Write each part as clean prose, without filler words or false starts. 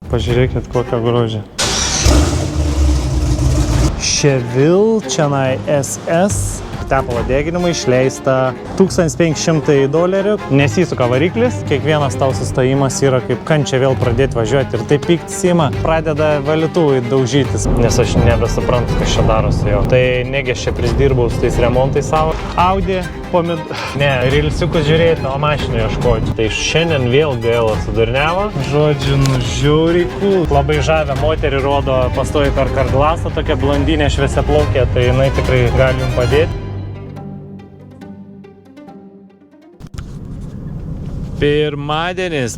Pažiūrėkit, kokią grožį. Cheville Chennai SS. Tepalo deginimui išleista $1500, nesisuka variklis, kiekvienas tau sustojimas yra kaip kančia vėl pradėti važiuoti ir taip pyktis ima, pradeda valytuvai daužytis, nes aš nebesuprantu, kas čia darosi jau. Tai negi aš čia prisdirbau su tais remontai savo. Audi, rilsiukus žiūrėti, o mašinų ieškoti. Tai šiandien vėl GL sudurniavo. Žodžiu, žiauriai cool. Labai žavę moterį rodo pastoji per karglasą, tokia blondinė šviesiaplaukė, tai jinai tikrai gali jums padėti. Pirmadienis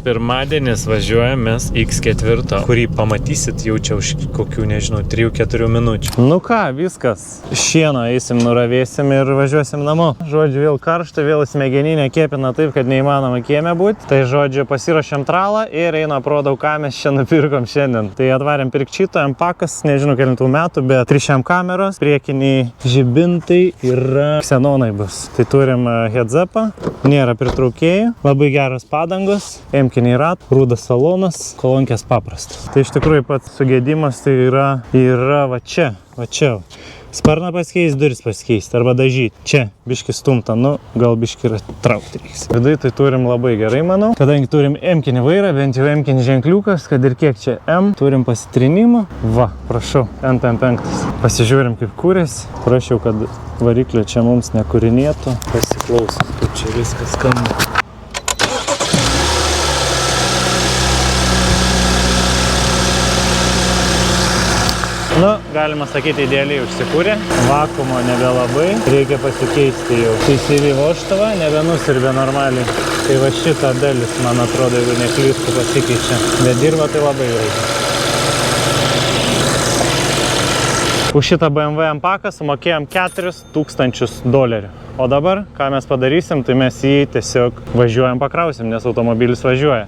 važiuojam mes X4, kurį pamatysit jau čia už kokių, nežinau, 3-4 minučių. Nu ką, viskas. Šieną eisim, nuravėsim ir važiuosim namo. Žodžiu, vėl karšta, vėl smegeninė kėpina taip, kad neįmanoma kieme būti. Tai žodžiu, pasirašėm tralą ir eina aprodau, ką mes čia nupirkom šiandien. Tai atvarėm pirkčyto, empakas, nežinau kelintų metų, bet 3 kameros, priekiniai žibintai yra ksenonai bus. Tai turim heads-upą, nėra pritraukėjų, labai geras padangos, emkiniai rat, rūdas salonas, kolonkės paprastas. Tai iš tikrųjų pats sugėdimas tai yra va čia. Sparną pasikeis, duris pasikeis, arba dažyti. Čia biški stumta, nu gal biški yra traukti reiks. Vidai tai turim labai gerai, manau. Kadangi turim emkinį vairą, bent jau emkinį ženkliukas, kad ir kiek čia M, turim pasitrinimą. Va, prašau, NPM5. Pasižiūrim kaip kūrės. Prašiau, kad variklio čia mums nekūrinėtų. Pasiklausom, kaip čia viskas skamba. Nu, galima sakyti, idealiai užsikūrė. Vakuumo nebelabai. Reikia pasikeisti jau. CCV vožtuvą nebenusirbė normaliai. Tai va šitą dalis, man atrodo, jeigu neklystu, pasikeičia. Bet dirba tai labai gerai. Už šitą BMW empaką sumokėjom $4000. O dabar, ką mes padarysim, tai mes jį tiesiog važiuojam pakrausim, nes automobilis važiuoja.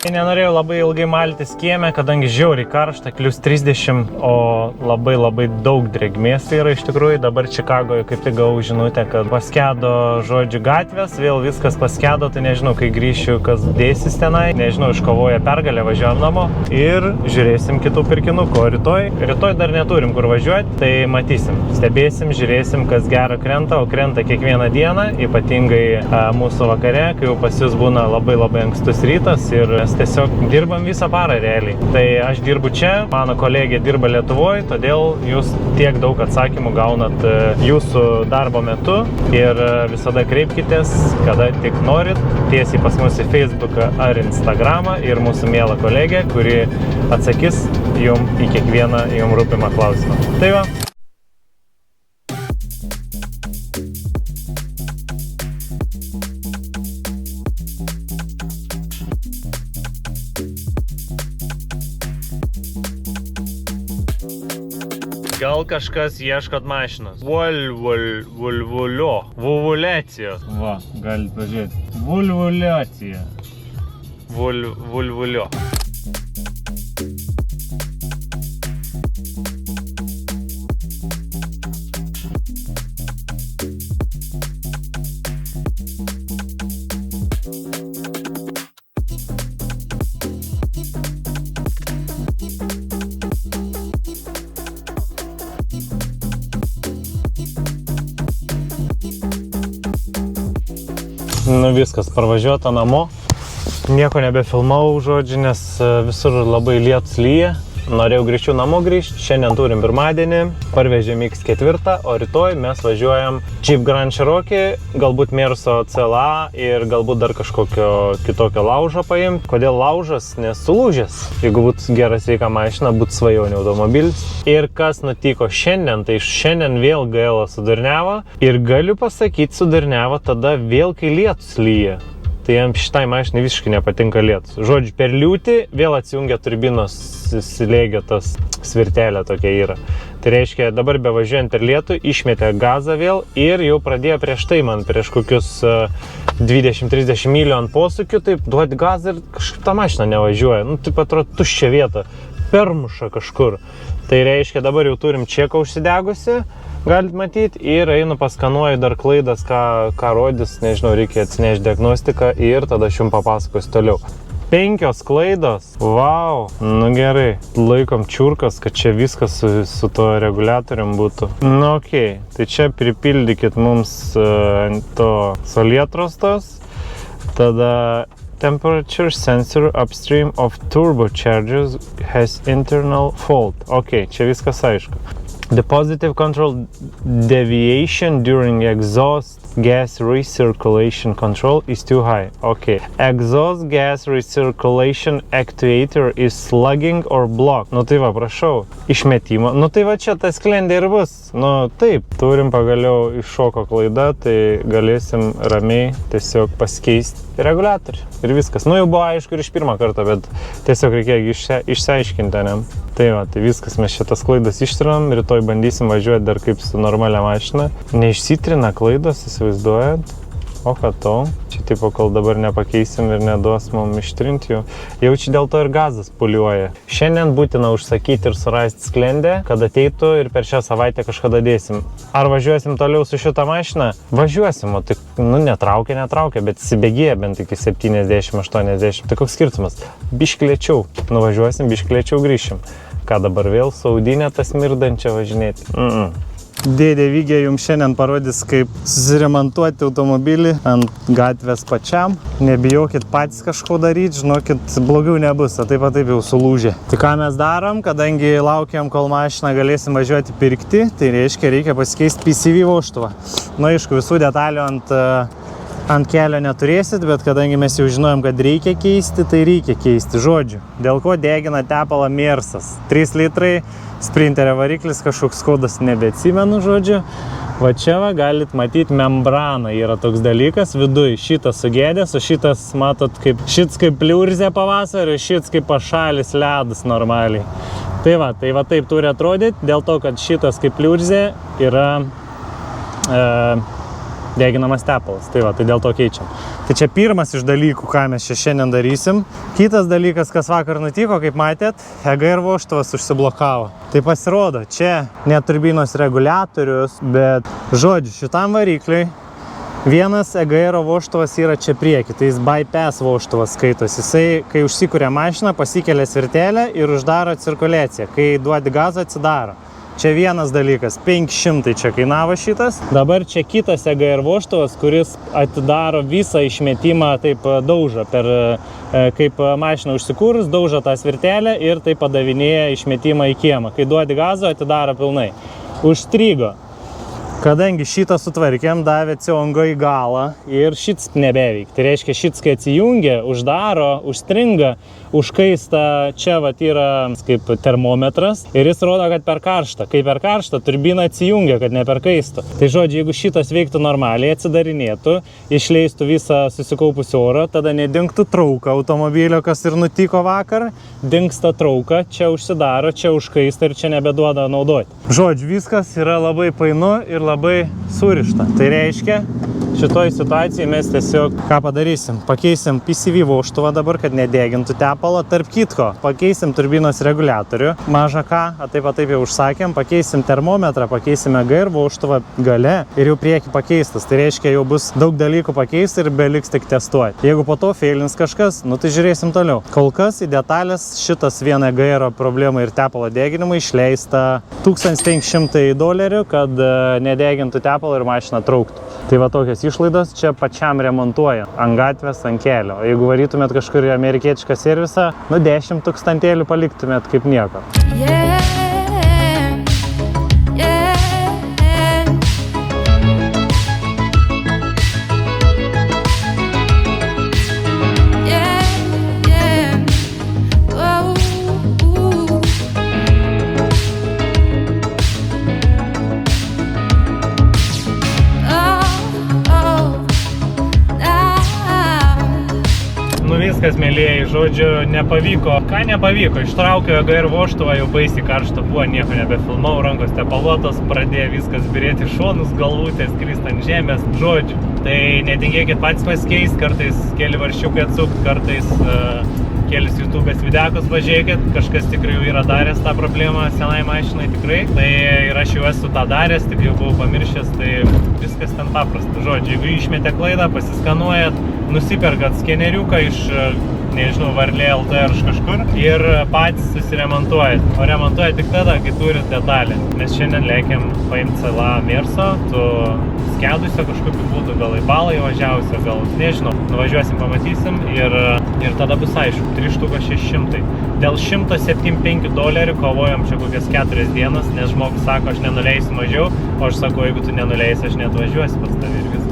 Nenorėjau labai ilgai maltis kieme, kadangi žiauriai karšta, +30, o labai daug drėgmės tai yra iš tikrųjų. Dabar Čikagoje kaip tik gavau žinutę, kad paskedo, žodžiu, gatvės, vėl viskas paskedo, tai nežinau, kai grįšiu, kas dėsis tenai, nežinau, iškovoja pergalę, važiuojam namo ir žiūrėsim kitų pirkinukų. Rytoj dar neturim kur važiuoti, tai matysim, stebėsim, žiūrėsim, kas gero krenta, o krenta kiekvieną dieną, ypatingai mūsų vakare, kai jau pas jūs būna labai ankstus rytas ir tiesiog dirbam visą parą realiai. Tai aš dirbu čia, mano kolegė dirba Lietuvoje, todėl jūs tiek daug atsakymų gaunat jūsų darbo metu ir visada kreipkitės, kada tik norit, tiesiai pas mus į Facebooką ar Instagramą ir mūsų mielą kolegę, kuri atsakys jum į kiekvieną jum rūpimą klausimą. Tai va. Gal kažkas ieškot mašinos? Vulvuliacijos. Va, galit pažiūrėti. Vulvuliacija. Vulvulio. Nu viskas, parvažiuota namo. Nieko nebefilmau, žodžiu, nes visur labai lietus lyja. Norėjau greičiau namo grįžti. Šiandien turim pirmadienį, parvežėm X4, o rytoj mes važiuojam Jeep Grand Cherokee, galbūt Merso CLA ir galbūt dar kažkokio kitokio laužo paimti. Kodėl laužas? Nes sulūžęs. Jeigu būtų gera sveika mašina, būtų svajonių automobilis. Ir kas nutiko šiandien, tai šiandien vėl GL sudurniavo ir galiu pasakyti, sudurniavo tada vėl, kai lietus lyja. Tai jam šitai mašinai visiškai nepatinka lietus. Žodžiu, per liūtį vėl atsijungia turbinos slėgio tas svirtelė tokia yra. Tai Tai reiškia, dabar bevažiuojant per lietų, išmetė gazą vėl ir jau pradėjo prieš tai man, prieš kokius 20-30 mylių ant posūkių, taip duoti gazą ir kažkaip ta mašina nevažiuoja. Nu, taip atrodo, tuščia vieta, permuša kažkur. Tai reiškia, dabar jau turim čeką užsidegusi, galit matyti, ir einu paskanuoju dar klaidas, ką rodys, nežinau, reikia atsinešti diagnostiką ir tada aš jums papasakosiu toliau. 5 klaidos, vau, nu gerai, laikom čiurkas, kad čia viskas su to reguliatorium būtų. Nu okei, tai čia pripildykit mums to salietros tos, tada temperature sensor upstream of turbochargers has internal fault. Ok, čia viskas aišku. The positive control deviation during exhaust gas recirculation control is too high. Ok. Exhaust gas recirculation actuator is slugging or blocked. Nu tai va, prašau, išmetimo. Nu tai va, čia tas sklendė ir bus. Nu taip, turim pagaliau iššoko klaida, tai galėsim ramiai tiesiog pasikeisti reguliatorių. Ir viskas. Nu jau buvo aišku ir iš pirmą kartą, bet tiesiog reikėjo išsiaiškinti, ne? Tai va, tai viskas, mes šitas klaidas ištrinam, rytoj bandysim važiuoti dar kaip su normalia mašina. Neišsitrina klaidos, įsivaizduojat? O ką to? Čia tipo, kol dabar nepakeisim ir neduos mum ištrinti jų. Jau čia dėl to ir gazas puliuoja. Šiandien būtina užsakyti ir surasti sklendę, kad ateitų ir per šią savaitę kažkada dėsim. Ar važiuosim toliau su šitą mašiną? Važiuosim, o tai, nu, netraukia, bet įsibėgėja bent iki 70-80. Tai koks skirtumas? Biškį lėčiau. Nuvažiuosim, biškį lėčiau grįšim. Ką dabar vėl su Audinė tas mirdančia važinėti? Dėdė Vigė jums šiandien parodys, kaip susiremontuoti automobilį ant gatvės pačiam. Nebijokit patys kažko daryti, žinokit, blogiau nebus, o taip jau sulūžė. Tai ką mes darom, kadangi laukiam, kol mašiną galėsim važiuoti pirkti, tai reikia pasikeisti PCV vožtuvą. Nu, aišku, visų detalių ant kelio neturėsit, bet kadangi mes jau žinojom, kad reikia keisti, tai reikia keisti. Žodžiu, dėl ko degina tepalą Mersas. 3 litrai, sprinterio variklis, kažkoks kodas nebeatsimenu, žodžiu. Va čia va galit matyti membraną, yra toks dalykas, viduj šitas sugėdęs, o šitas, matot, šits kaip pliurzė pavasario, šits kaip pašalis ledas normaliai. Tai va taip turi atrodyti, dėl to, kad šitas kaip pliurzė yra deginamas tepalas. Tai va, tai dėl to keičiam. Tai čia pirmas iš dalykų, ką mes čia šiandien darysim. Kitas dalykas, kas vakar nutiko, kaip matėt, EGR vožtuvas užsiblokavo. Tai pasirodo, čia ne turbinos reguliatorius, bet žodžiu, šitam varikliui vienas EGR vožtuvas yra čia prieki, tai jis bypass vožtuvas skaitos. Jisai, kai užsikuria mašiną, pasikelia svirtelę ir uždaro cirkuliaciją. Kai duodi gazą, atsidaro. Čia vienas dalykas, 500 čia kainavo šitas. Dabar čia kitas EGR vožtuvas, kuris atidaro visą išmetimą, taip daužo kaip mašina užsikūrus, daužo tą svirtelę ir taip padavinėja išmetimą į kiemą. Kai duodi gazą, atidaro pilnai. Užstrigo. Kadangi šitą sutvarkėm, davė ciongo į galą ir šits nebeveik. Tai reiškia, šits, kai atsijungia, uždaro, užstringa, užkaista, čia vat yra kaip termometras ir jis rodo, kad per karštą. Kai per karštą, turbina atsijungia, kad ne per kaistų. Tai žodžiu, jeigu šitas veiktų normaliai, atsidarinėtų, išleistų visą susikaupusių orą, tada nedingtų trauka automobilio, kas ir nutiko vakar, dingsta trauka, čia užsidaro, čia užkaista ir čia nebeduoda naudoti. Žodžiu, viskas yra labai painu ir labai surišta. Tai reiškia, šitoj situacijai mes tiesiog ką padarysim? Pakeisim PCV vožtuvą dabar, kad nedegintų tepalo. Tarp kitko, pakeisim turbinos reguliatorių. Maža ką, taip jau užsakėm. Pakeisim termometrą, pakeisim EGR vožtuvą gale ir jau prieki pakeistas. Tai reiškia, jau bus daug dalykų pakeisti ir beliks tik testuoti. Jeigu po to feilins kažkas, nu tai žiūrėsim toliau. Kol kas į detalės šitas vien EGR problemai ir tepalo deginimui išleista $1500, kad nedegintų tepalo ir mašiną trauktų. Tai va tokios išlaidos čia pačiam remontuojant ant gatvės, ant kelio. O jeigu varytumėt kažkur į amerikietišką servisą, nu 10 000 paliktumėt kaip nieko. viskas, mėlėjai, žodžiu, nepavyko. Ką nepavyko? Ištraukiau EGR vožtuvą, jau baisiai karšta buvo, nieko nebefilmau, rankos tepaluotos, pradėjo viskas birėti šonus, galvutės, krist ant žemės. Žodžiu, tai netingėkit patys pasikeis, kartais keli varščiukai atsukt, kartais kelis YouTube'ės videkus pažiūrėkit, kažkas tikrai jau yra daręs tą problemą senai mašinai tikrai. Tai ir aš jau esu tą daręs, tik jau buvau pamiršęs, tai viskas ten paprasta. Žodžiu, jeigu išmetė klaidą, pasiskanuojat, nusiperkat skeneriuką iš, nežinau, Varlė LT ar iš kažkur ir patys susiremontuojat. O remontuojat tik tada, kai turit detalę. Mes šiandien lėkiam paimti CLA Merso, su skedusio kažkokiu būdu, gal į balą įvažiavusio, gal, nežinau, nuvažiuosim, pamatysim ir tada bus aišku, 3600. Dėl $175 kovojom čia kokias 4 dienas, nes žmogus sako, aš nenuleisiu mažiau, o aš sakau, jeigu tu nenuleisi, aš neatvažiuosiu pas tavį ir viskas.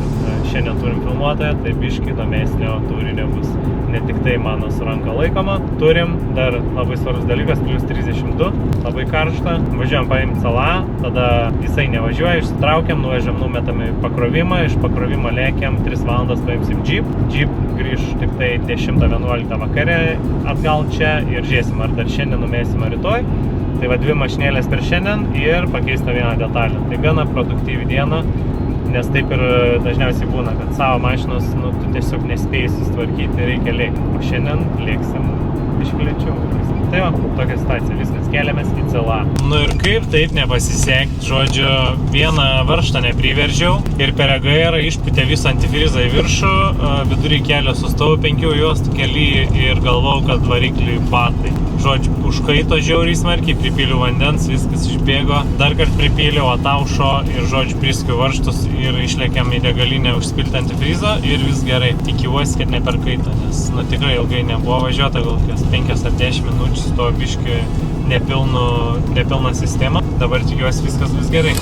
Šiandien turim filmuotoją, tai biškį įdomesnio turinio bus ne tik tai mano su ranka laikoma. Turim dar labai svarbus dalykas, plus 32, labai karšta. Važiuojam paimti CLA, tada jisai nevažiuoja, išsitraukiam, nuvežiam, numetam į pakrovimą, iš pakrovimo lėkiam 3 valandas paimsim Jeep. Jeep grįž tik tai 10-11 vakare atgal čia ir žiūrėsim, ar dar šiandien numėsim, ar rytoj. Tai va 2 mašinėlės per šiandien ir pakeista vieną detalę. Tai gana produktyvi diena. Nes taip ir dažniausiai būna, kad savo mašinos, tu tiesiog nespėjai susitvarkyti, reikia lėkti. O šiandien lėksim biškį lėčiau. Tai va, tokia situacija, viskas, keliamės į CLA. Nu ir kaip taip nepasisekti, žodžiu, vieną varžtą nepriveržiau ir per EGR išpūtė visą antifrizą į viršų, vidury kelio sustojau 5 juostų kely ir galvau, kad varikliui batai. Žodžiu, užkaito žiauriai smarkiai, pripyliau vandens, viskas išbėgo, dar kart pripyliau, ataušo ir, žodžiu, priskiu varžtus ir išlėkiam į degalinę užspilti antifrizą ir vis gerai. Tikiuosi, kad ne per kaitą, nes tikrai ilgai nebuvo važiuota, gal 5 ar 10 minučių su to biškiu nepilną sistemą. Dabar tikiuosi, viskas bus gerai.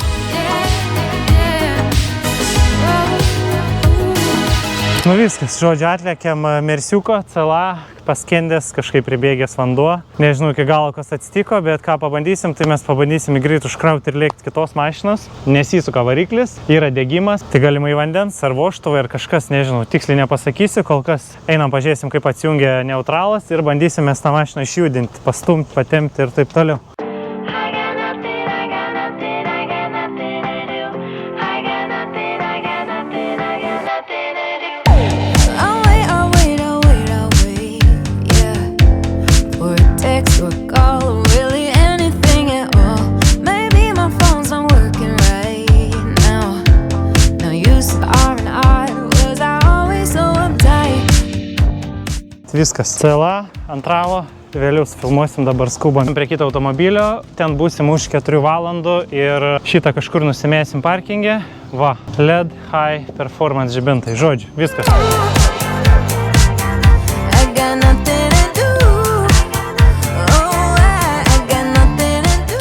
Nu viskas, žodžiu, atlėkiam Mersiuko, CLA, paskendęs, kažkaip pribėgęs vanduo. Nežinau iki galo, kas atsitiko, bet ką pabandysim, tai mes pabandysim greit užkrauti ir lėkti kitos mašinos. Nesisuka variklis, yra degimas, tai galimai vandens ar vožtuvai ar kažkas, nežinau, tiksliai nepasakysiu, kol kas einam pažiūrėsim, kaip atsijungia neutralas ir bandysim mes tą mašiną išjudinti, pastumti, patempti ir taip toliau. Viskas. CLA antravo, vėliau filmuosim, dabar skubam prie kito automobilio, ten būsim už 4 valandų ir šitą kažkur nusimėsim parkingę. Va, LED High Performance žibintai. Žodžiu, viskas.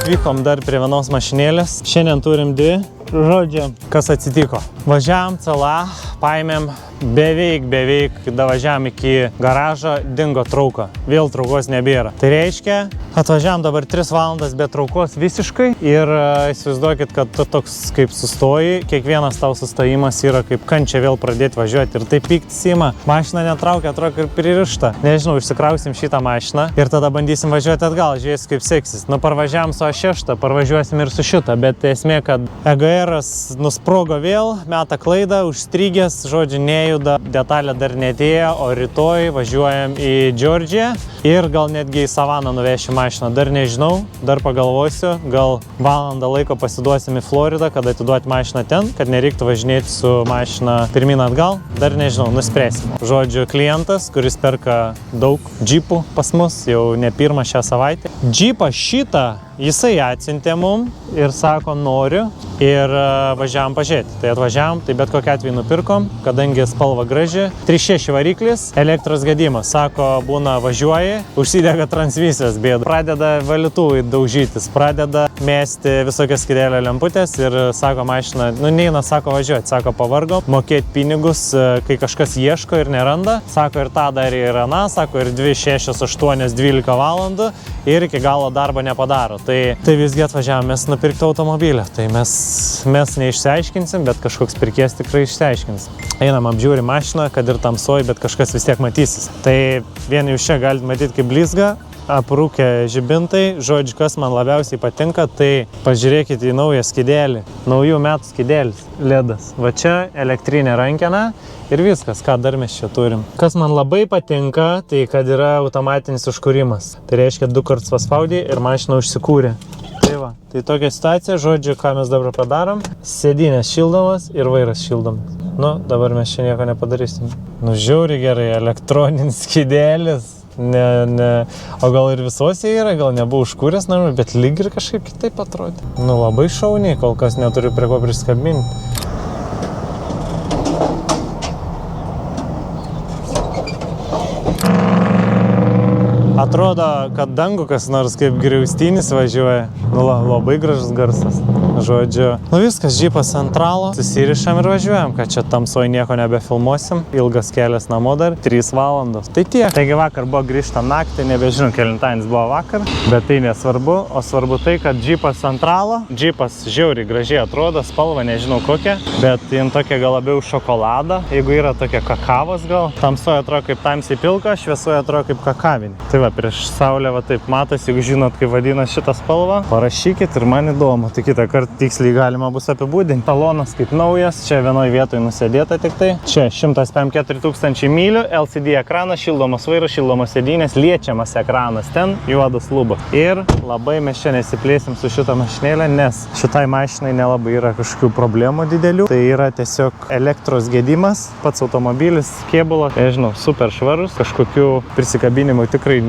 Vykom dar prie vienos mašinėlės. Šiandien turim 2. Žodžiu, kas atsitiko? Važiavam CLA, paėmėm beveik, davažiavam iki garažo, dingo trauka. Vėl traukos nebėra. Tai reiškia, atvažiavam dabar 3 valandas be traukos visiškai ir įsivaizduokit, kad tu toks kaip sustoji, kiekvienas tau sustojimas yra kaip kančia vėl pradėti važiuoti ir taip pyktis ima. Mašina netraukia, atrodo ir pririšta. Nežinau, išsikrausim šitą mašiną ir tada bandysim važiuoti atgal, žiūrėsim kaip seksis. Nu, parvažiavam su A6, parvažiuosim ir su šitą, bet esmė, kad EGR-as nusprogo vėl, meta klaidą, užstrigęs, žodžiu, nejuda, detalė dar netėjo, o rytoj važiuojam į Džordžiją ir gal netgi į Savaną nuvešim mašiną, dar nežinau, dar pagalvosiu, gal valandą laiko pasiduosim į Floridą, kad atiduoti mašiną ten, kad nereiktų važinėti su mašina pirmin atgal, dar nežinau, nuspręsim. Žodžiu, klientas, kuris perka daug džipų pas mus, jau ne pirmą šią savaitę. Džipą šitą jisai atsiuntė mum ir sako noriu ir važiavam pažiūrėti. Tai atvažiavam, tai bet kokiu atveju nupirkom, kadangi spalva graži. 3.6 variklis, elektros gedimas. Sako, būna važiuoji, užsidega transmisijos bėda. Pradeda valytuvai daužytis, pradeda mesti visokias skydėlio lemputės ir sako mašina, nu neina, sako važiuoti, sako pavargo, mokėti pinigus, kai kažkas ieško ir neranda. Sako ir tą darė ir aną, sako ir 2, 6, 8, 12 valandų ir iki galo darbo nepadaro. Tai tai visgi atvažiavomės nupirkti automobilį. Tai mes neišsiaiškinsim, bet kažkoks pirkėjas tikrai išsiaiškins. Einam apžiūri mašiną, kad ir tamsoj, bet kažkas vis tiek matysis. Tai vieni jūs čia galite matyti kaip blizga, aprūkę žibintai. Žodžiu, kas man labiausiai patinka, tai pažiūrėkite į naują skydėlį. Naujų metų skydėlis, ledas. Va čia elektrinė rankena ir viskas, ką dar mes čia turim. Kas man labai patinka, tai kad yra automatinis užkūrimas. Tai reiškia 2 kartus paspaudė ir mašina užsikūrė. Tai va, tai tokia situacija, žodžiu, ką mes dabar padarom. Sėdynės šildomas ir vairas šildomas. Nu, dabar mes čia nieko nepadarysim. Nu, žiauriai gerai, elektroninis skydėlis. O gal ir visuose yra, gal nebuvo užkūręs, bet lyg ir kažkaip kitaip atrodė. Nu, labai šauniai, kol kas neturiu prie ko priskabinti. Atrodo, kad dangų kas nors kaip griaustinis važiuoja. Nu, labai gražus garsas. Žodžiu. Nu viskas, džipas ant ralo. Susirišam ir važiuojam, kad čia tamsoj nieko nebefilmuosim. Ilgas kelias namo dar, 3 valandos. Tai tiek. Taigi vakar buvo grįžtam naktį, nebežinau, kelintainis buvo vakar. Bet tai nesvarbu, o svarbu tai, kad džipas ant ralo. Džipas žiauriai gražiai atrodo, spalva nežinau kokia. Bet jin tokia gal labiau šokolada. Jeigu yra tokia kakavos gal. Tamsoje atrodo kaip tamsiai pilka, šviesoje atrodo kaip kakavinė. Tai va, prieš saulę va taip matos, jeigu žinot, kaip vadina šitą spalvą, parašykit ir man įdomu. Tai kitą kartą tiksliai galima bus apibūdinti. Talonas kaip naujas, čia vienoje vietoje nusėdėta tik tai. Čia 154 000 mylių, LCD ekranas, šildomas vairas, šildomas sėdynės, liečiamas ekranas, ten juodas lubas. Ir labai mes čia nesiplėsim su šitą mašinėlę, nes šitai mašinai nelabai yra kažkokių problemų didelių. Tai yra tiesiog elektros gedimas, pats automobilis, kėbulas, nežinau, super švarus, kažkokių prisikabinimų tikrai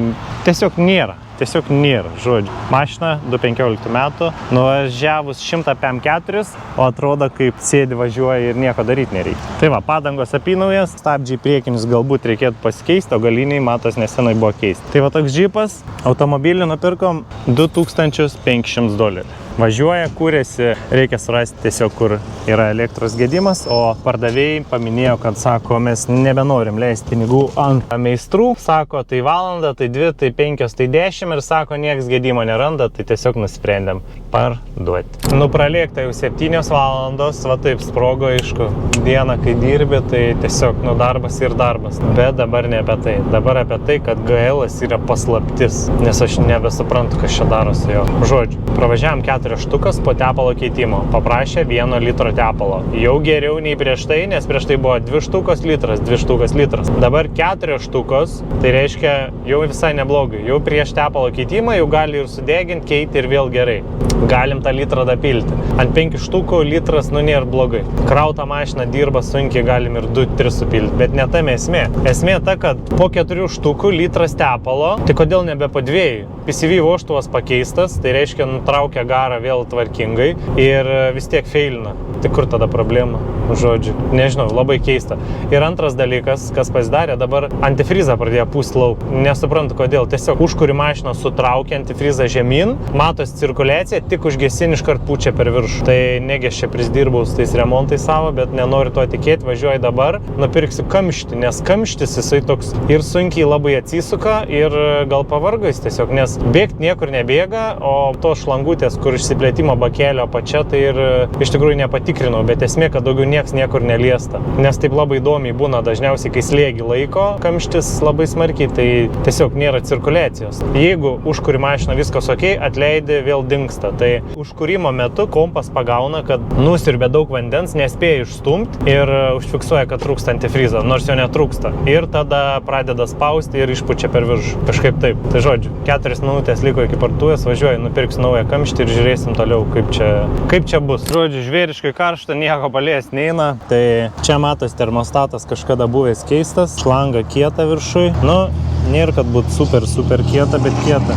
tiesiog nėra. Tiesiog nėra, žodžiu. Mašina 2015 metų, nuvažiavus 100 PM4, o atrodo kaip sėdi važiuoja ir nieko daryti nereikia. Tai va, padangos apynaujas, stabdžiai priekinius galbūt reikėtų pasikeisti, o galiniai matos nesenai buvo keisti. Tai va toks džipas, automobilį nupirkom $2500. Važiuoja, kūrėsi, reikia surasti tiesiog, kur yra elektros gedimas, o pardavėjai paminėjo, kad sako, mes nebenorim leisti pinigų ant meistrų, sako, tai valanda, tai 2, tai 5, tai 10 ir sako, nieks gedimo neranda, tai tiesiog nusprendėm parduoti. Nu, pralėkta jau 7 valandos, va taip sprogo, aišku, dieną, kai dirbi, tai tiesiog, nu, darbas ir darbas. Bet dabar ne apie tai. Dabar apie tai, kad GL-as yra paslaptis, nes aš nebesuprantu, kas čia darosi jo. Žodžiu, pravažiavam 4 štukas po tepalo keitimo. Paprašė 1 litro tepalo. Jau geriau nei prieš tai, nes prieš tai buvo 2 štukos litras, 2 štukas litras. Dabar 4 štukos, tai reiškia jau visai neblogai. Jau prieš tepalo keitimą jau gali ir sudeginti, keiti ir vėl gerai. Galim tą litrą dapilti. Ant 5 štukų litras, nu, nėra blogai. Krauta mašina dirba sunkiai, galim ir 2-3 supilti. Bet ne tame esmė. Esmė ta, kad po 4 štukų litras tepalo, tai kodėl nebe po 2? PCV vožtuvas pakeistas, tai reiškia nutraukia garą vėl tvarkingai ir vis tiek feilina. Tai kur tada problema? Žodžiu, nežinau, labai keista. Ir antras dalykas, kas pasidarė, dabar antifrizą pradėjo pūsti lauk. Nesuprantu kodėl. Tiesiog užkuri mašiną sutraukia antifrizą žemyn, matos cirkuliacija, tik užgesin iškart pučia per viršų. Tai negės čia prisdirbau su tais remontai savo, bet nenoriu to tikėti, važiuoju dabar, nupirksiu kamštį, nes kamštis jisai toks ir sunkiai labai atsisuka ir gal pavargo jis tiesiog, nes bėgt niekur nebėga, o to šlangutės, kur išsiplėtimo bakelio apačia, tai ir iš tikrųjų nepatikrinau, bet esmė, kad daugiau nieks niekur neliesta. Nes taip labai įdomiai būna dažniausiai, kai slėgi laiko kamštis labai smarkiai, tai tiesiog nėra cirkuliacijos. Jeigu užkuri mašiną viskas ok, atleidi, vėl dingsta. Tai užkūrimo metu kompas pagauna, kad nusiurbė daug vandens, nespėja išstumti ir užfiksuoja, kad trūksta antifrizo, nors jo netrūksta. Ir tada pradeda spausti ir išpučia per viršų. Kažkaip taip. Tai žodžiu, 4 minutės liko iki parduotuvės, važiuoju, nupirksiu naują kamštį ir žiūrėsim toliau, kaip čia bus. Žodžiu, žvėriškai karšta, nieko palies neina. Tai čia matos termostatas kažkada buvęs keistas, šlanga kieta viršui. Nu, nėra, kad būtų super kieta, bet kieta.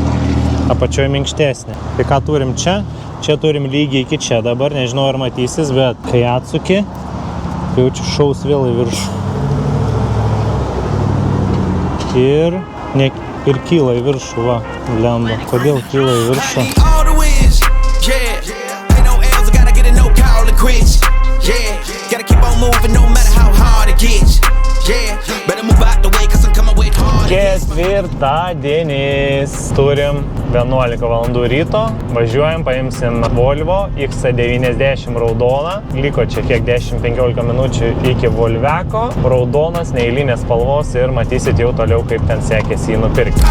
Apačioje minkštesnė. Tai ką turim čia? Čia turim lygiai iki čia. Dabar nežinau, ar matysis, bet kai atsuki, jau čia šaus vėl į viršų. Ir kyla į viršų, va, lemba. Kodėl kyla į viršų? Ketvirtadienis. Turim 11 valandų ryto. Važiuojam, paimsim Volvo XC90 raudoną. Liko čia kiek 10-15 minučių iki Volveko. Raudonas, neeilinės spalvos ir matysit jau toliau, kaip ten sekėsi jį nupirkti.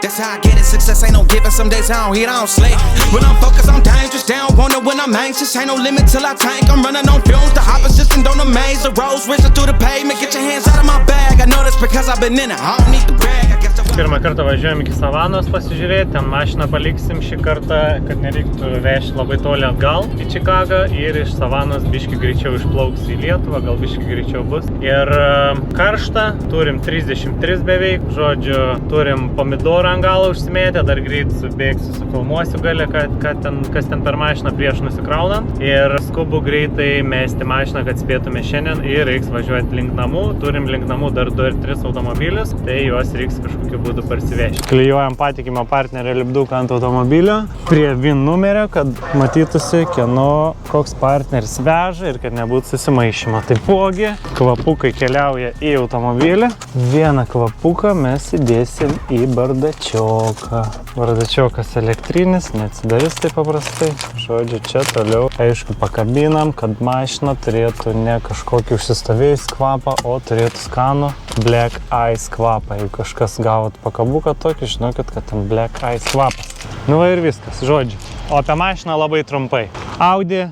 That's how I get it, success ain't no giving. Some days I don't eat, I don't sleep. When I'm focused, I'm dangerous. They don't want it when I'm anxious. Ain't no limit till I tank. I'm running on fumes. The opposition don't amaze. The roads racing through the pavement. Get your hands out of my bag. I know that's because I've been in it. I don't need to brag. I guess Pirmą kartą važiuojam iki Savanos pasižiūrėti, ten mašiną paliksim šį kartą, kad nereiktų vežti labai toli atgal į Čikagą ir iš Savanos biškį greičiau išplauks į Lietuvą, gal biškį greičiau bus. Ir karšta, turim 33 beveik, žodžiu, turim pomidorą ant galo užsimėtę, dar greit subėgsiu, sufilmuosiu gale, kas ten per mašiną prieš nusikraunant. Ir skubu greitai mesti mašiną, kad spėtume šiandien ir reiks važiuoti link namų. Turim link namų dar 2 ir 3 automobilius, tai juos reiks kažkokiu būdu parsivežti. Klijuojam patikimą partnerio lipduką ant automobilio prie VIN numerio, kad matytųsi, kieno koks partneris veža ir kad nebūtų susimaišymo. Taipogi, kvapukai keliauja į automobilį. Vieną kvapuką mes įdėsim į bardačioką. Bardačiokas elektrinis, neatsidarys taip paprastai. Žodžiu, čia toliau, aišku, pakabinam, kad mašina turėtų ne kažkokį užsistovėjus kvapą, o turėtų skanų Black Ice kvapą. Jeigu kažkas gavot pakabuką tokį, žinokit, kad ten Black Ice kvapas. Nu va ir viskas, žodžiu. O apie mašiną labai trumpai. Audi,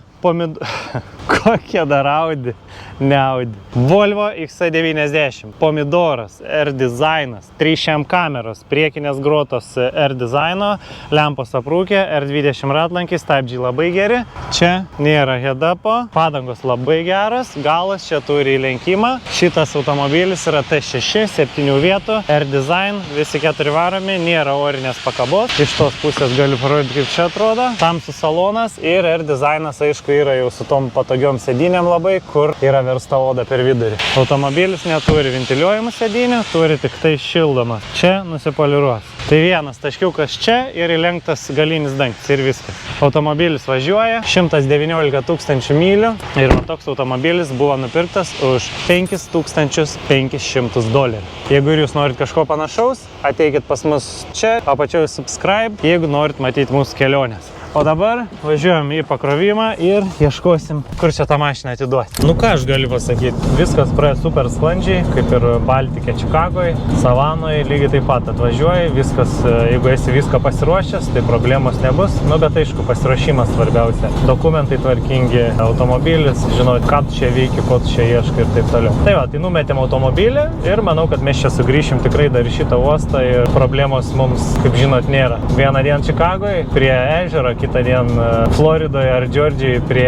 Kokie dar Audi? Ne Audi. Volvo XC90, pomidoras, R-dizainas, 3M kameros, priekinės grotos R-dizaino, lempos aprūkė, R20 ratlankis, stabdžiai labai geri. Čia nėra head-upo, padangos labai geras, galas čia turi įlenkimą. Šitas automobilis yra T6, 7 vietų, R-dizain, visi 4 varomi, nėra orinės pakabos. Iš tos pusės galiu parodyti, kaip čia atrodo. Tamsus salonas ir R-dizainas, aišku, yra jau su tom patogiom sėdynėm labai, kur yra versta oda per vidurį. Automobilis neturi ventiliuojamų sėdynių, turi tik tai šildomas. Čia nusipoliruos. Tai vienas taškiukas čia ir įlenktas galinis dangtis ir viskas. Automobilis važiuoja 119 000 mylių ir toks automobilis buvo nupirktas už $5500. Jeigu ir jūs norit kažko panašaus, ateikit pas mus čia, apačioj subscribe, jeigu norit matyti mūsų kelionės. O dabar važiuojam į pakrovimą ir ieškosim, kur čia tą mašiną atiduoti. Nu ką aš galiu pasakyti, viskas praėjo super sklandžiai, kaip ir Baltike Čikagoje, Savanoje, lygiai taip pat atvažiuoji, viskas, jeigu esi viską pasiruošęs, tai problemos nebus, nu bet aišku, pasiruošimas svarbiausia. Dokumentai tvarkingi, automobilis, žinot, ką tu čia veiki, ko tu čia ieškai ir taip toliau. Tai va, tai numetėm automobilį ir manau, kad mes čia sugrįšim tikrai dar į šitą uostą ir problemos mums, kaip žinot, nėra. Vieną dieną Čikagoje prie ežero, kitą dieną Floridoje ar Džordžijoje prie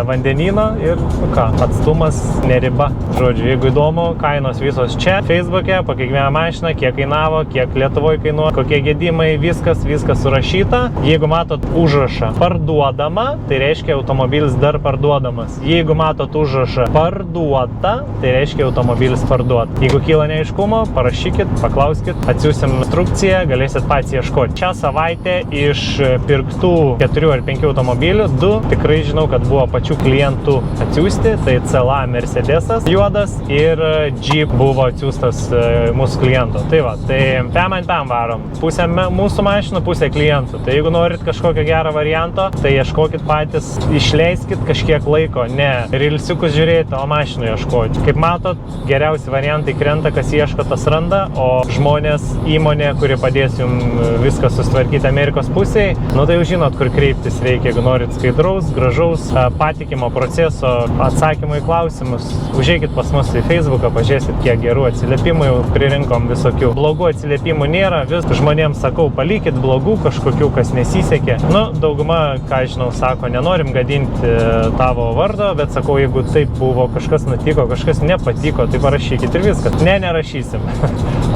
vandenyno ir ką, atstumas ne riba. Žodžiu, jeigu įdomu, kainos visos čia, Facebook'e, po kiekvieną mašiną, kiek kainavo, kiek Lietuvoje kainuoja, kokie gedimai, viskas surašyta. Jeigu matot užrašą parduodama, tai reiškia automobilis dar parduodamas. Jeigu matot užrašą parduota, tai reiškia automobilis parduot. Jeigu kyla neaiškumo, parašykit, paklauskit, atsiųsim instrukciją, galėsit patys ieškoti. Šią savaitę iš pirktų 4 ar 5 automobilių, 2 tikrai žinau, kad buvo pačių klientų atsiųsti, tai CLA Mercedesas juodas ir Jeep buvo atsiųstas mūsų kliento. Tai va, tai pem varom. Pusė mūsų mašinų, pusė klientų. Tai jeigu norit kažkokio gerą varianto, tai ieškokit patys, išleiskit kažkiek laiko, ne rilsiukus žiūrėti, o mašinų ieškoti. Kaip matot, geriausi variantai krenta, kas ieško, tas randa, o žmonės, įmonė, kuri padės jums viską sustvarkyti Amerikos pusėje, nu tai jau žinot, kur kreiptis reikia, jeigu norit skaidraus, gražaus, patikimo proceso, atsakymų į klausimus. Užeikit pas mus į Facebooką, pažiūrėsit, kiek gerų atsiliepimų jau pririnkom visokių. Blogų atsiliepimų nėra, vis žmonėms sakau, palikit blogų kažkokių, kas nesisekė. Nu, dauguma, ką žinau, sako, nenorim gadinti tavo vardo, bet sakau, jeigu taip buvo, kažkas nutiko, kažkas nepatiko, tai parašykit ir viskas. Ne, nerašysim.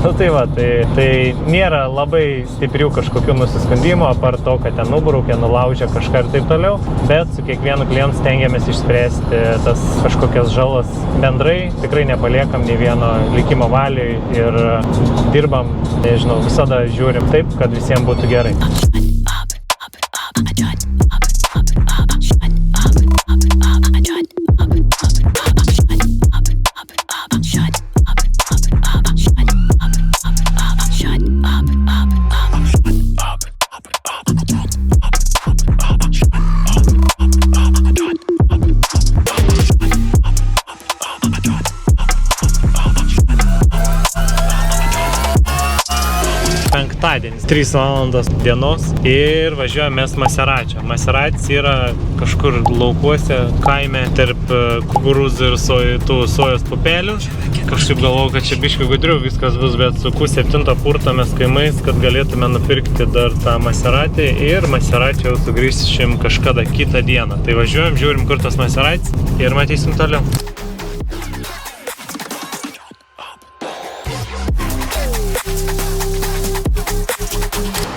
Nu tai va, tai nėra labai stiprių kažkokių nusiskundimų, apart to, kad ten nubraukė, nulaužė kažką ir taip toliau, bet su kiekvienu klientu stengiamės išspręsti tas kažkokias žalas bendrai, tikrai nepaliekam nei vieno likimo valiai ir dirbam, nežinau, visada žiūrim taip, kad visiems būtų gerai. penktadienis, 3 valandos dienos ir važiuojame mes Maseračio. Maseratis yra kažkur laukuose, kaime, tarp kukurūzų ir tų sojos pupelių. Kažkaip galvojau, kad čia biškai gudriau viskas bus, bet su Q7 purtomės kaimais, kad galėtume nupirkti dar tą Maseratį ir Maseratį jau sugrįšim kažkada kitą dieną. Tai važiuojam, žiūrim, kur tas Maseratis ir matysim toliau.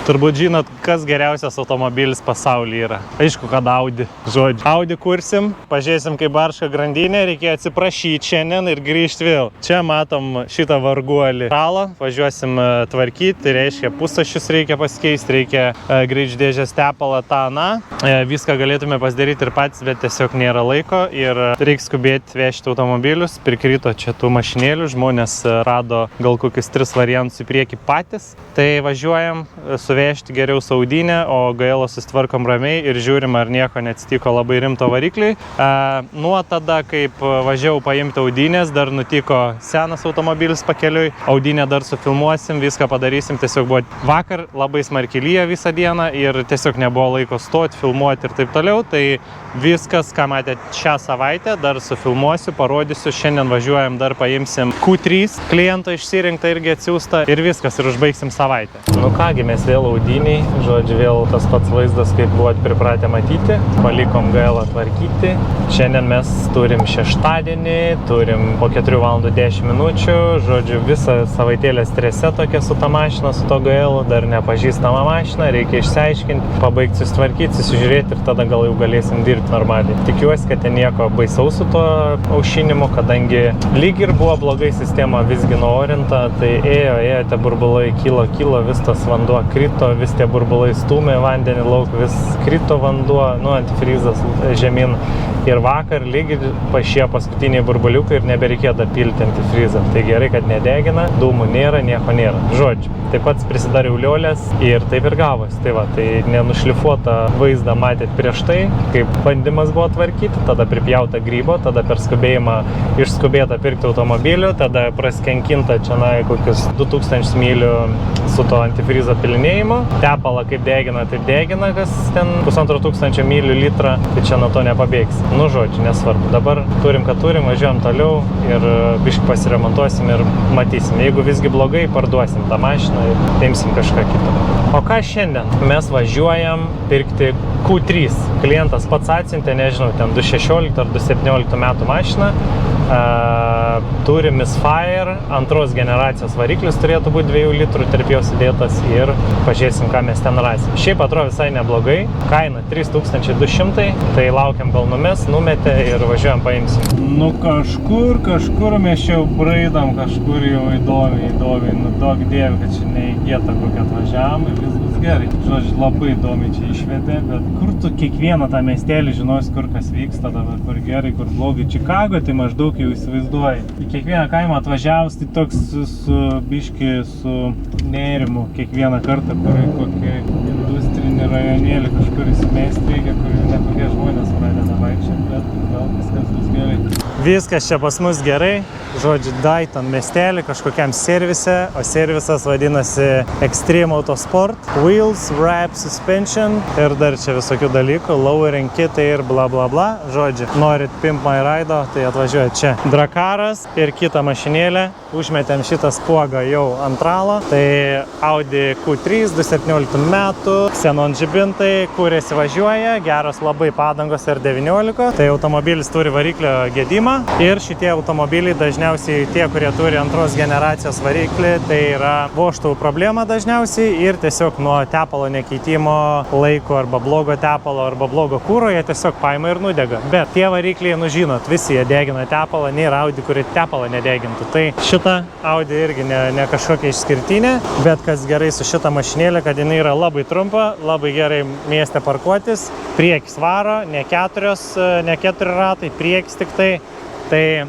Turbūt žinot, kas geriausias automobilis pasaulyje yra. Aišku, kad Audi. Žodžiu. Audi kursim, pažiūrėsim kaip barška grandinė, reikėjo atsiprašyti šiandien ir grįžti vėl. Čia matom šitą varguolį tralą, važiuosim tvarkyti, tai reiškia pustašius reikia pasikeisti, reikia greičdėžės tepalą tą, viską galėtume pasidaryti ir patys, bet tiesiog nėra laiko ir reikia skubėti vežti automobilius. Prikrito čia tų mašinėlių, žmonės rado gal kokius 3 variantus į priekį patys. Tai važiuojam suvežti geriau Audinę, o GL susitvarkom ramiai ir žiūrim, ar nieko neatsitiko labai rimto varikliui. Nuo tada, kaip važiavau paimti Audinės, dar nutiko senas automobilis pakeliui. Audinę dar sufilmuosim, viską padarysim. Tiesiog buvo vakar labai smarkiai lyja visą dieną ir tiesiog nebuvo laiko stoti, filmuoti ir taip toliau. Tai viskas, ką matėte šią savaitę, dar sufilmuosiu, parodysiu. Šiandien važiuojam, dar paimsim Q3 kliento išsirinktą irgi atsiųstą ir viskas, ir užbaigsim savaitę. Nu kągi, mes vėl Audiniai, žodžiu, vėl tas pats vaizdas, kaip buvot pripratę matyti. Palikom GL tvarkyti. Šiandien mes turim šeštadienį, turim po 4 valandų 10 minučių. Žodžiu, visą savaitėlę strese tokia su ta mašina, su to GL, dar nepažįstama mašina, reikia išsiaiškinti, pabaigti susitvarkyti, susižiūrėti ir tada gal jau galėsim dirbti normaliai. Tikiuosi, kad ten nieko baisaus su to aušinimu, kadangi lyg ir buvo blogai sistema visgi nuorinta, tai ėjo, tie burbulai kilo, vis tas vanduo krito, vis tie burbulai stūmė vandenį lauk, vis krito vanduo, antifrizas žemyn. Ir vakar lygiai pašė paskutiniai burbuliukai ir nebereikėjo dapilti antifrizą. Tai gerai, kad nedegina, dūmų nėra, nieko nėra. Žodžiu, taip pat prisidariau liolės ir taip ir gavosi. Tai va, tai nenušlifuotą vaizdą matėt prieš tai, kaip bandymas buvo tvarkyti, tada pripjauta grybo, tada per skubėjimą išskubėta pirkti automobilių, tada praskenkinta čia kokius 2000 mylių su to antifrizo pilinėjimo. Tepalą kaip degina, taip degina, kas ten 1500 mylių litrą, tai čia nuo to nepabėgs. Nu, žodžiu, nesvarbu. Dabar turim, ką turim, važiuojam toliau ir biškį pasiremontuosim ir matysim. Jeigu visgi blogai, parduosim tą mašiną ir imsim kažką kitą. O ką šiandien? Mes važiuojam pirkti Q3. Klientas pats atsiuntė, nežinau, ten 2016 ar 2017 metų mašiną. Turi Misfire, antros generacijos variklis turėtų būti 2 litrų, tarp jos įdėtas ir pažiūrėsim, ką mes ten rasim. Šiaip atrodo visai neblogai, kaina 3200, tai laukiam kol numetė ir važiuojam paimsim. Nu kažkur mes čia jau braidam, kažkur jau įdomiai, nu daug dievi, kad čia neįgėta kokią atvažiavam ir viskas gerai. Žodžiu, labai įdomiai čia išvedė, bet kur tu kiekvieną tą miestelį žinosi, kur kas vyksta dabar, kur gerai, kur blogai. Čikago, tai maždaug jau įsivaizduoji. Į kiekvieną kaimą atvažiavus, tai toks su nerimu kiekvieną kartą, kur kokį industrinį rajonėlį kažkur įsimesti reikia, kur nekokie žmonės pradeda vaikščioti, bet gal viskas bus gerai. Viskas čia pas mus gerai. Žodžiu, Dayton miestelį kažkokiam servise, o servisas vadinasi Extreme Autosport, Wheels, Wrap, Suspension ir dar čia visokių dalykų, Lowering kitai ir bla bla bla. Žodžiu, norit Pimp My Ride, tai atvažiuojat čia. Drakaras ir kitą mašinėlę. Užmetėm šitą spuogą jau ant ralo. Tai Audi Q3 2017 metų, Xenon žibintai, kuriasi važiuoja, geros labai padangos R19. Tai automobilis turi variklio gedimą ir šitie automobiliai dažniausiai tie, kurie turi antros generacijos variklį, tai yra vožtuvų problema dažniausiai ir tiesiog nuo tepalo nekeitimo laiko arba blogo tepalo arba blogo kūro jie tiesiog paima ir nudega. Bet tie varikliai, žinot, visi jie degina tepalą, nėra Audi, kuri tepalą nedegintų. Tai šita Audi irgi ne kažkokia išskirtinė, bet kas gerai su šita mašinėlė, kad jinai yra labai trumpa, labai gerai mieste parkuotis, priekis varo, ne 4 ratai, priekis tik tai. Tai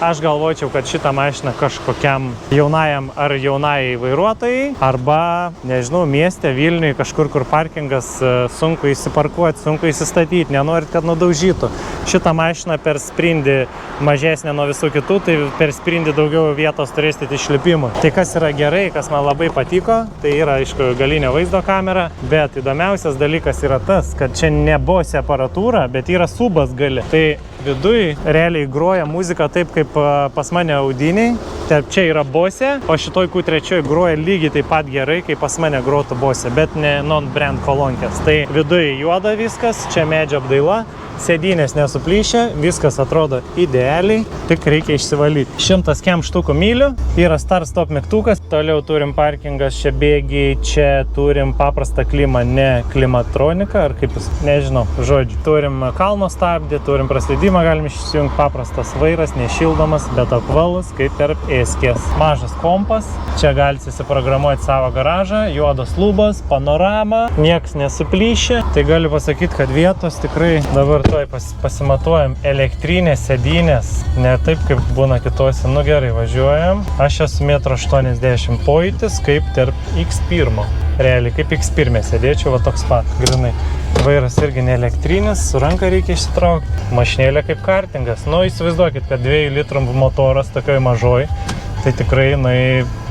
aš galvočiau, kad šitą mašiną kažkokiam jaunajam ar jaunai vairuotojai, arba, nežinau, mieste, Vilniui, kažkur, kur parkingas sunku įsiparkuoti, sunku įsistatyti, nenorit, kad nudaužytų. Šitą mašiną per sprindį mažesnė nuo visų kitų, tai per sprindį daugiau vietos turėsite išlipimui. Tai kas yra gerai, kas man labai patiko, tai yra, aišku, galinio vaizdo kamera, bet įdomiausias dalykas yra tas, kad čia ne Bose aparatūra, bet yra subas gali. Tai viduj realiai groja muzika taip, kaip pas mane audiniai. Taip, čia yra Bose, o šitoj Q3 groja lygiai taip pat gerai, kaip pas mane grotų Bose, bet ne non-brand kolonkės. Tai viduj juoda viskas, čia medžio apdaila. Sėdynės nesuplyšę, viskas atrodo idealiai, tik reikia išsivalyti. 100 kem štukų mylių, yra start-stop mygtukas, toliau turim parkingas, čia bėgiai, čia turim paprastą klimą, ne klimatroniką, ar kaip jūs, nežinau, žodžiu. Turim kalno stabdį, turim praslydimą, galim išsijungti, paprastas vairas, nešildomas, bet apvalus, kaip tarp ėskės. Mažas kompas, čia galite įsiprogramuoti savo garažą, juodos lubos, panorama, nieks nesuplyšę. Tai galiu pasakyti, kad vietos tikrai dabar pasimatuojam elektrinės sėdynės, ne taip kaip būna kitose. Nu gerai, važiuojam. Aš esu 1,80 m pojūtis, kaip tarp X1. Realiai, kaip X1 sėdėčiau, va toks pat, grinai. Vairas irgi ne elektrinis, su ranka reikia išsitraukti. Mašinėlė kaip kartingas. Nu, įsivaizduokit, kad 2 litrų motoras tokioj mažoj, tai tikrai,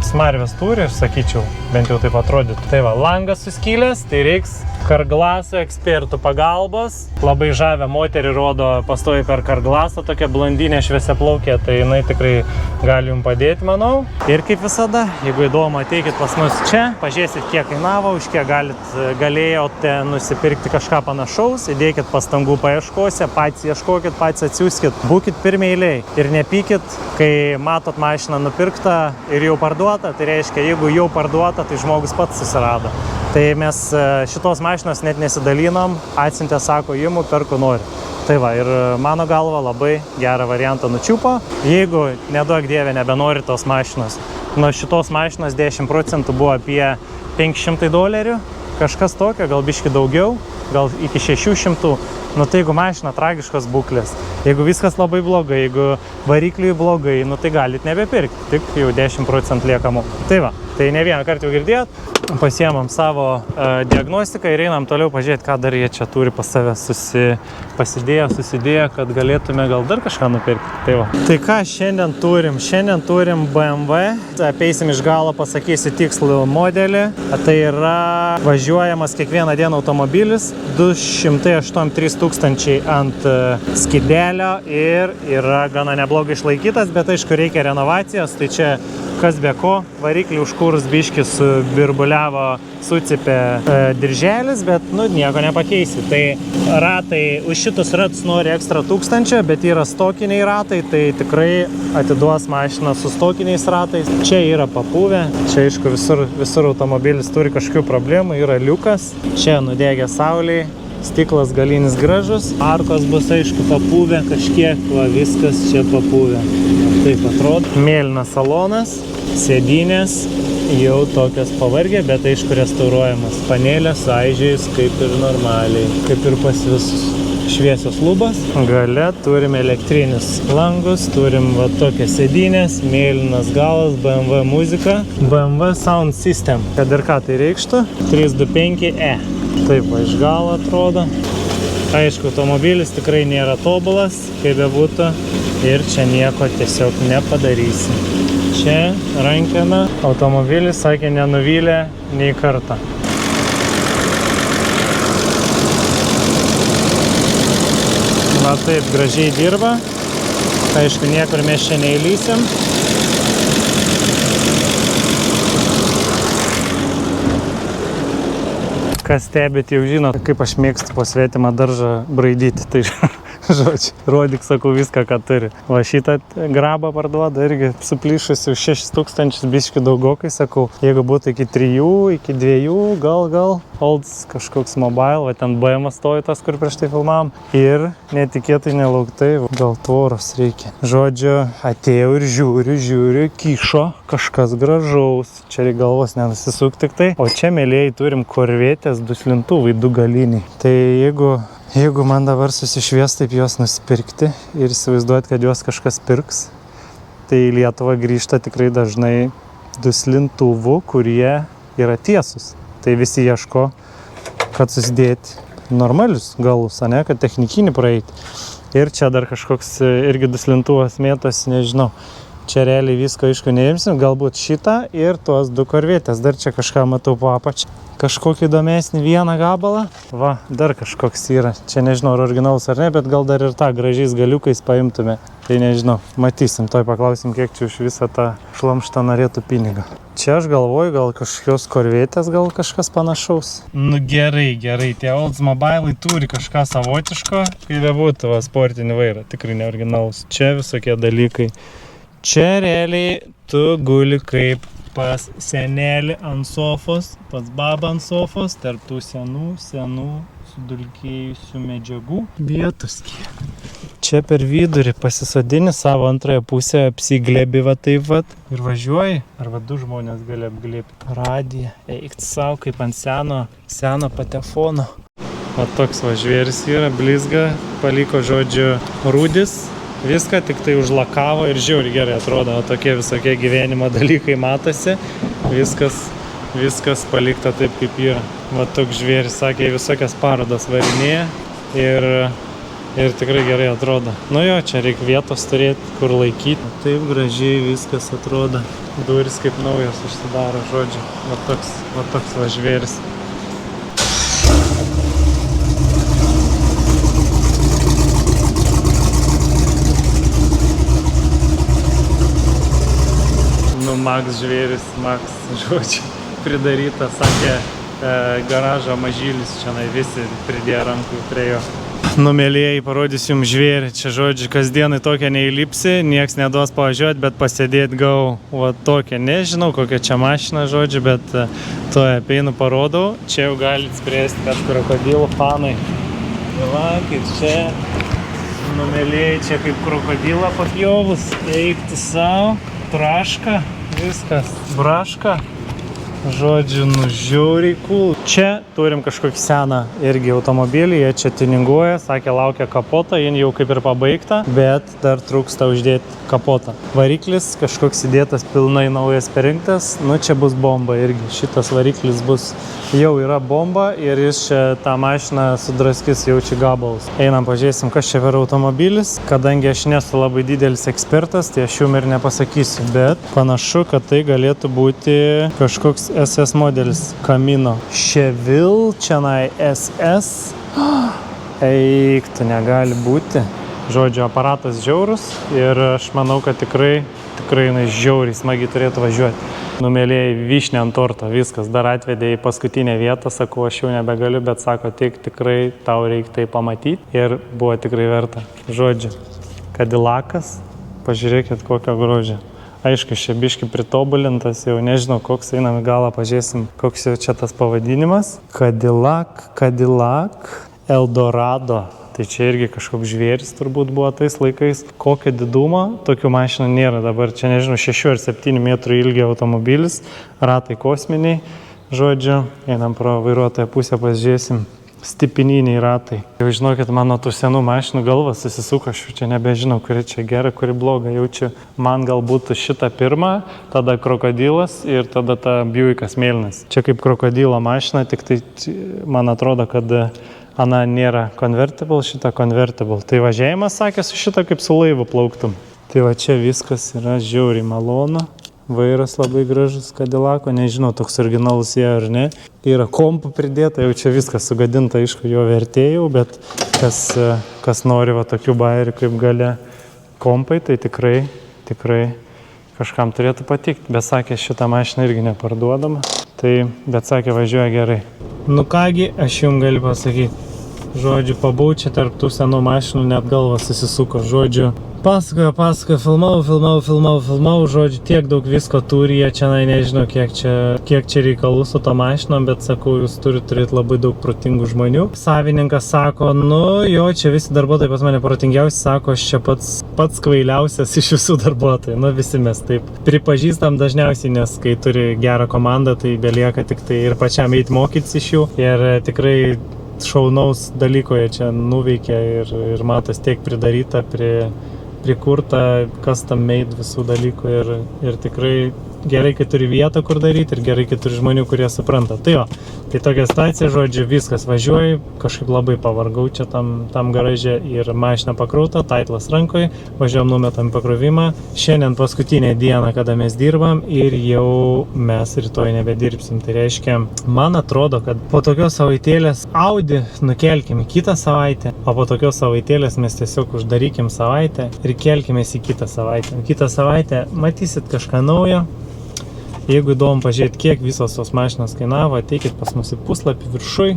smarvės turi, sakyčiau, bent jau taip atrodytų. Tai va, langas suskylęs, tai reiks Carglaso ekspertų pagalbos. Labai žavę moterį rodo pastoviai per Carglaso, tokia blondinė šviesiaplaukė, tai jinai tikrai gali jums padėti, manau. Ir kaip visada, jeigu įdomu, ateikit pas mus čia, pažiūrėsit, kiek kainavo, už kiek galėjote nusipirkti kažką panašaus, įdėkit pastangų paieškose, patys ieškokit, patys atsiųskit, būkit pirmeiliai ir nepykit, kai matot mašiną nupirktą ir jau parduota, tai reiškia, jeigu jau parduota, tai žmogus pats susirado. Tai mes šitos mašinos net nesidalinom, atsiuntė, sako, imu, perku, noriu. Tai va, ir mano galva labai gerą variantą nučiupo. Jeigu, neduok dievė, nebenori tos mašinos, nuo šitos mašinos 10% buvo apie $500, kažkas tokio, gal biški daugiau, gal iki 600. Nu tai jeigu mašina tragiškos būklės, jeigu viskas labai blogai, jeigu varikliui blogai, nu tai galit nebepirkti, tik jau 10% liekamų. Tai va, tai ne vieną kartą jau girdėjot, pasiemam savo diagnostiką ir einam toliau pažiūrėti, ką dar jie čia turi pas save susidėję, kad galėtume gal dar kažką nupirkti. Tai va. Tai ką šiandien turim? Šiandien turim BMW, apeisim iš galo, pasakysiu tikslų modelį. Tai yra važiuojamas kiekvieną dieną automobilis, 283 tūkstančiai ant skidelio ir yra gana neblogai išlaikytas, bet aišku reikia renovacijos, tai čia kas be ko, variklį užkūrus biškį subirbuliavo, sucipė dirželis, bet nieko nepakeisi. Tai ratai, už šitus ratus nori ekstra 1000, bet yra stokiniai ratai, tai tikrai atiduos mašiną su stokiniais ratais. Čia yra papuvę, čia aišku visur automobilis turi kažkokių problemų, yra liukas, čia nudegė saulėj. Stiklas galinis gražus, arkos bus aišku papuvę kažkiek, va viskas čia papuvę. Taip atrodo. Mėlynas salonas, sėdynės jau tokios pavargę, bet aišku restauruojamas. Panelės aižiais kaip ir normaliai, kaip ir pas visus. Šviesios lubas. Gale turim elektrinius langus, turim va tokias sėdynės, mėlynas galas, BMW muzika, BMW Sound System. Kad ir ką tai reikštų, 325e. Taip va iš galo atrodo. Aišku, automobilis tikrai nėra tobulas, kaip bebūtų, ir čia nieko tiesiog nepadarysi. Čia rankena, automobilis, sakė, nenuvylė nei kartą. Va taip gražiai dirba. Aišku, niekur mes čia neįlysim. Kas stebit, jau žinot, kaip aš mėgstu po svetimą daržą braidyti. Tai žodžiu, rodyk, sakau, viską, ką turi. Va šitą grabą parduoda irgi suplyšusi už 6000, biški daugokai, sakau. Jeigu būtų iki 3, iki 2, gal olds kažkoks mobile, va ten BMW stovi tas, kur prieš tai filmavom. Ir netikėtai nelauktai, gal tvoros reikia. Žodžiu, atėjau ir žiūriu, kyšo kažkas gražaus. Čia reikia galvos nenusisuk tik tai. O čia, mėlėjai, turim korvetės duslintuvai, 2 galiniai. Tai jeigu man dabar susišvies taip juos nusipirkti ir įsivaizduoti, kad juos kažkas pirks, tai į Lietuvą grįžta tikrai dažnai duslintuvų, kurie yra tiesus. Tai visi ieško, kad susidėti normalius galus, ane, kad technikinį praeiti. Ir čia dar kažkoks irgi duslintuvas mėtosi, nežinau. Čia realiai visko aišku neimsim, galbūt šitą ir tuos 2 korvietės. Dar čia kažką matau po apačią. Kažkokį įdomesnį vieną gabalą. Va, dar kažkoks yra. Čia nežinau, ar originalus ar ne, bet gal dar ir tą gražiais galiukais paimtume. Tai nežinau, matysim, toj paklausim, kiek čia už visą tą šlamštą norėtų pinigą. Čia aš galvoju, gal kažkokios korvietės, gal kažkas panašaus. Nu gerai, tie Oldsmobile'ai turi kažką savotiško, kai bebūtų sportinį vairą, tikrai neoriginalus. Čia visokie dalykai. Čia realiai tu guli kaip pas senelį ant sofos, pas babą ant sofos, tarp tų senų sudulkėjusių medžiagų vietos kiek. Čia per vidurį pasisodini savo antrąją pusę, apsiglėbi va taip vat ir važiuoji, arba 2 žmonės gali apglėbti. Radiją, eikti savo kaip ant seno patefono. Va toks va žvėris yra, blizga, paliko žodžiu rūdis. Viską tik tai užlakavo ir žiauriai gerai atrodo, o tokie visokie gyvenimo dalykai matosi, viskas palikta taip kaip yra. Va toks žvėris, sakė, visokias parodas varinėja ir tikrai gerai atrodo. Nu jo, čia reikia vietos turėti, kur laikyti. Taip gražiai viskas atrodo, durys kaip naujos užsidaro, žodžiu, va toks va žvėris. Max žvėris, žodžiu, pridaryta, sakė, garažo mažylis, čia visi pridėjo rankų prie jo. Numėlėjai, parodysiu jums žvėrį, čia žodžiu, kasdienai tokia neįlipsi, nieks neduos pavažiuoti, bet pasėdėti gau, va tokia, nežinau kokia čia mašina, žodžiu, bet to apeinu parodau, čia jau galite spręsti, kad krokodilų fanai. Va, kaip čia, numėlėjai, čia kaip krokodilą papjovus, eikti savo, traška. Viskas, braška, žodžiu, žiauriai cool. Čia turim kažkokį seną irgi automobilį, jie čia tininguoja, sakė, laukia kapotą, jin jau kaip ir pabaigta, bet dar trūksta uždėti kapotą. Variklis kažkoks įdėtas pilnai naujas perinktas, nu čia bus bomba irgi, šitas variklis jau yra bomba ir jis čia tą mašiną sudraskis jaučia gabalus. Einam pažiūrėsim, kas čia per automobilis, kadangi aš nesu labai didelis ekspertas, tai aš jum ir nepasakysiu, bet panašu, kad tai galėtų būti kažkoks SS modelis Camino. Cheville, čianai SS. Eiktų, negali būti. Žodžiu, aparatas žiaurus ir aš manau, kad tikrai žiauriai smagiai turėtų važiuoti. Numėlėjai vyšnę ant torto, viskas, dar atvedė į paskutinę vietą, sakau, aš jau nebegaliu, bet sako, tikrai tau reikia tai pamatyti ir buvo tikrai verta. Žodžiu, Cadillacas, pažiūrėkit kokio grožio. Aišku, šia biški pritobulintas, jau nežinau, koks, einam į galą, pažiūrėsim, koks jau čia tas pavadinimas. Cadillac Eldorado. Tai čia irgi kažkoks žvėris turbūt buvo tais laikais. Kokio didumo, tokių mašinų nėra dabar. Čia nežinau, 6 ar 7 metrų ilgio automobilis, ratai kosminiai. Žodžiu, einam pro vairuotoją pusę, pasižiūrėsim. Stipininiai ratai. Jau žinokit, mano tų senų mašinų galvas susisuko, aš čia nebežinau, kuri čia gera, kuri bloga. Jaučiu, man galbūt šitą pirmą, tada krokodilas ir tada ta Buickas mėlynas. Čia kaip krokodilo mašina, tik tai man atrodo, kad ana nėra convertible, šita convertible. Tai važiavimas, sakė, su šita kaip su laivu plauktum. Tai va čia viskas yra žiauriai malonu. Vairas labai gražus Cadillaco, nežinau, toks originalus jie ar ne. Yra kompų pridėta, jau čia viskas sugadinta, aišku, jo vertėjau, bet kas nori va tokių bairių kaip gale kompai, tai tikrai kažkam turėtų patikti. Bet sakė, šitą mašiną irgi neparduodama, bet sakė, važiuoja gerai. Nu kągi, aš jums galiu pasakyti. Žodžiu, pabū čia tarp tų senų mašinų, net galvas susisuko. Žodžiu, pasakojo, filmavau, žodžiu, tiek daug visko turi, jie čia nežinau, kiek čia reikalų su to mašinom, bet sakau, jūs turite labai daug protingų žmonių. Savininkas sako, nu jo, čia visi darbuotojai pas mane protingiausi, sako, aš čia pats kvailiausias iš visų darbuotojų. Nu visi mes taip pripažįstam dažniausiai, nes kai turi gerą komandą, tai belieka tik tai ir pačiam eiti mokytis iš jų. Ir tikrai šaunaus dalyko jie čia nuveikė ir matos tiek pridaryta, prikurta custom made visų dalykų ir tikrai gerai, kai turi vietą, kur daryti ir gerai, kai turi žmonių, kurie supranta. Tai jo, tai tokia situacija, žodžiu, viskas važiuoju, kažkaip labai pavargau čia tam garaže ir mašina pakrauta, taitlas rankoje, važiuojam, numetam pakrovimą. Šiandien paskutinė diena, kada mes dirbam ir jau mes rytoj nebedirbsim. Tai reiškia, man atrodo, kad po tokios savaitėlės Audi nukelkim į kitą savaitę, o po tokios savaitėlės mes tiesiog uždarykim savaitę ir kelkimės į kitą savaitę. Kitą savaitę matysit kažką naujo. Jeigu įdomu pažiūrėti, kiek visos tos mašinos kainavo, ateikit pas mus į puslapį viršui.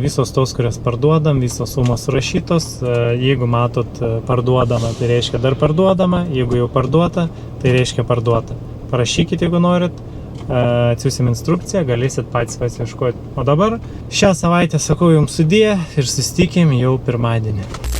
Visos tos, kurias parduodam, visos sumos surašytos. Jeigu matot parduodama, tai reiškia dar parduodama. Jeigu jau parduota, tai reiškia parduota. Parašykit, jeigu norit. Atsiųsim instrukciją, galėsit patys pasiieškoti. O dabar šią savaitę sakau jums sudie ir susitikim jau pirmadienį.